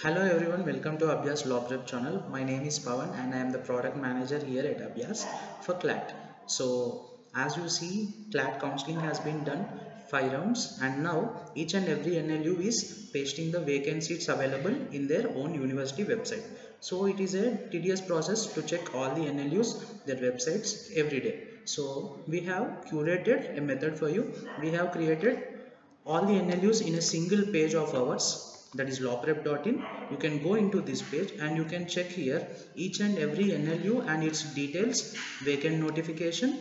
Hello everyone, welcome to Abhyaas Lawprep channel. My name is Pawan and I am the product manager here at Abhyaas for Clat. So as you see, Clat counseling has been done 5 rounds and now each and every NLU is pasting the vacant seats available in their own university website. So it is a tedious process to check all the NLUs, their websites every day. So we have curated a method for you. We have created all the NLUs in a single page of ours, that is lawprep.in. You can go into this page and you can check here each and every NLU and its details, vacant notification,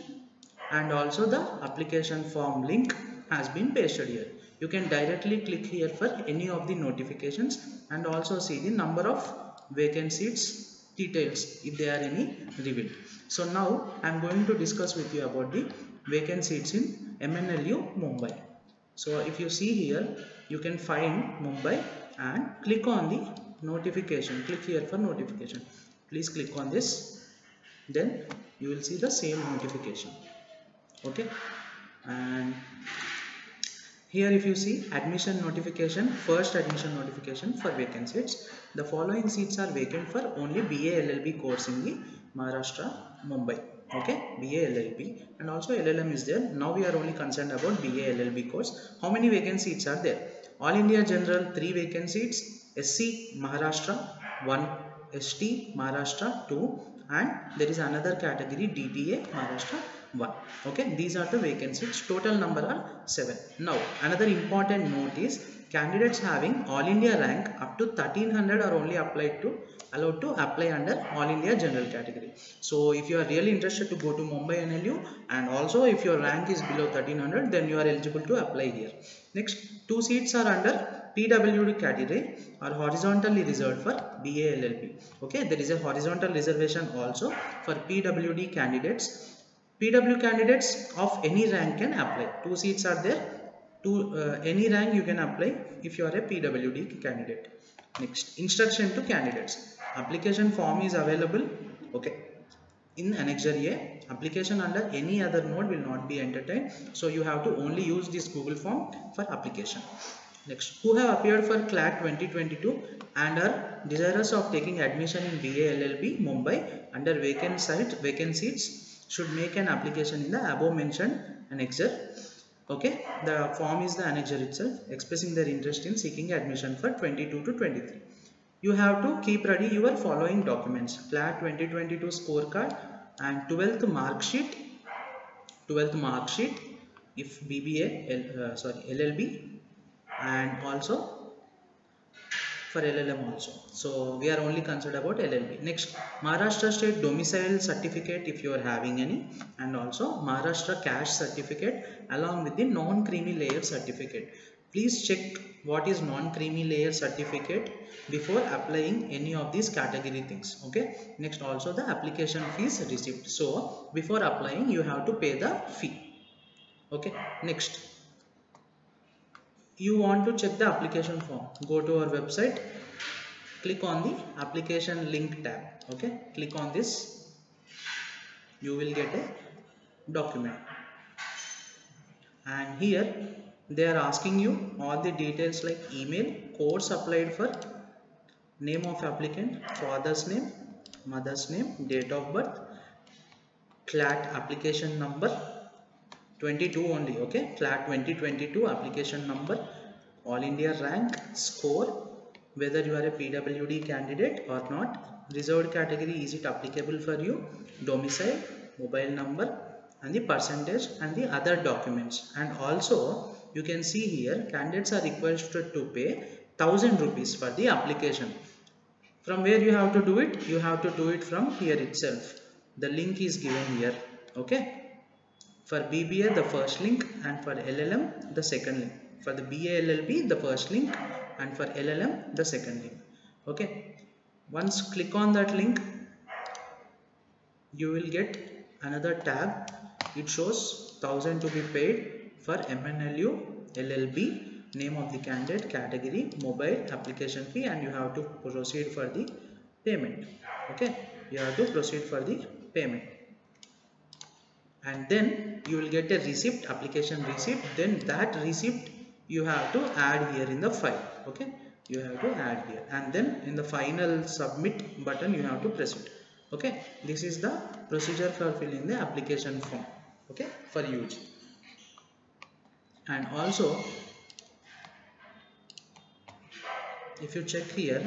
and also the application form link has been pasted here. You can directly click here for any of the notifications and also see the number of vacant seats details if there are any revealed. So now I am going to discuss with you about the vacant seats in MNLU Mumbai. So if you see here, you can find Mumbai and click on the notification. Click here for notification. Please click on this. Then you will see the same notification. Okay. And here if you see admission notification, first admission notification for vacant seats. The following seats are vacant for only BA LLB course in the Maharashtra, Mumbai. Okay, BA LLB and also LLM is there. Now we are only concerned about BA LLB course. How many vacant seats are there? All India General 3 vacant seats, SC Maharashtra 1, ST Maharashtra 2, and there is another category DTA Maharashtra 1. Okay, these are the vacant seats. Total number are 7. Now another important note is candidates having all India rank up to 1300 are only allowed to apply under all India general category. So if you are really interested to go to Mumbai NLU and also if your rank is below 1300, then you are eligible to apply here. Next, 2 seats are under PWD category are horizontally reserved for BA LLB. Okay, there is a horizontal reservation also for PWD candidates. PW candidates of any rank can apply. 2 seats are there. To any rank you can apply if you are a PWD candidate. Next, instruction to candidates. Application form is available. Okay, in Annexure A. Application under any other mode will not be entertained. So you have to only use this Google form for application. Next, who have appeared for Clat 2022 and are desirous of taking admission in BA LLB Mumbai under vacant seats should make an application in the above mentioned annexure. Okay, the form is the annexure itself expressing their interest in seeking admission for 22 to 23. You have to keep ready your following documents: Clat 2022 scorecard and 12th mark sheet if LLB, and also for LLM also. So we are only concerned about LLB. Next, Maharashtra state domicile certificate if you are having any, and also Maharashtra cash certificate along with the non-creamy layer certificate. Please check what is non-creamy layer certificate before applying any of these category things. Okay. Next, also the application fees receipt. So before applying you have to pay the fee. Okay. Next, you want to check the application form, go to our website, click on the application link tab. Okay, click on this, you will get a document and here they are asking you all the details like email, course applied for, name of applicant, father's name, mother's name, date of birth, Clat application number 22 only. Okay, Clat 2022 application number, all India rank, score, whether you are a PWD candidate or not, reserved category is it applicable for you, domicile, mobile number, and the percentage and the other documents. And also you can see here candidates are requested to pay 1000 rupees for the application. From where you have to do it? You have to do it from here itself. The link is given here. Okay. For BBA the first link and for LLM the second link. For the BA LLB the first link and for LLM the second link. Okay. Once click on that link, you will get another tab. It shows 1000 to be paid for MNLU LLB, name of the candidate, category, mobile, application fee, and you have to proceed for the payment. Okay, you have to proceed for the payment. And then you will get a receipt, application receipt. Then that receipt you have to add here in the file. Okay, you have to add here, and then in the final submit button you have to press it. Okay, this is the procedure for filling the application form, okay, for UG. And also if you check here,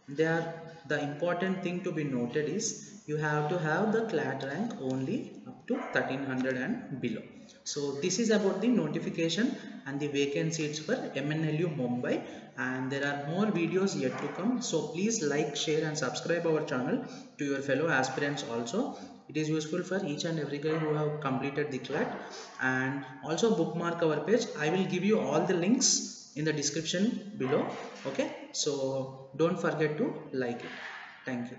there the important thing to be noted is you have to have the Clat rank only up to 1300 and below. So this is about the notification and the vacancies for MNLU Mumbai, and there are more videos yet to come. So please like, share and subscribe our channel to your fellow aspirants also. It is useful for each and every guy who have completed the Clat. And also bookmark our page. I will give you all the links in the description below. Okay, so don't forget to like it. Thank you.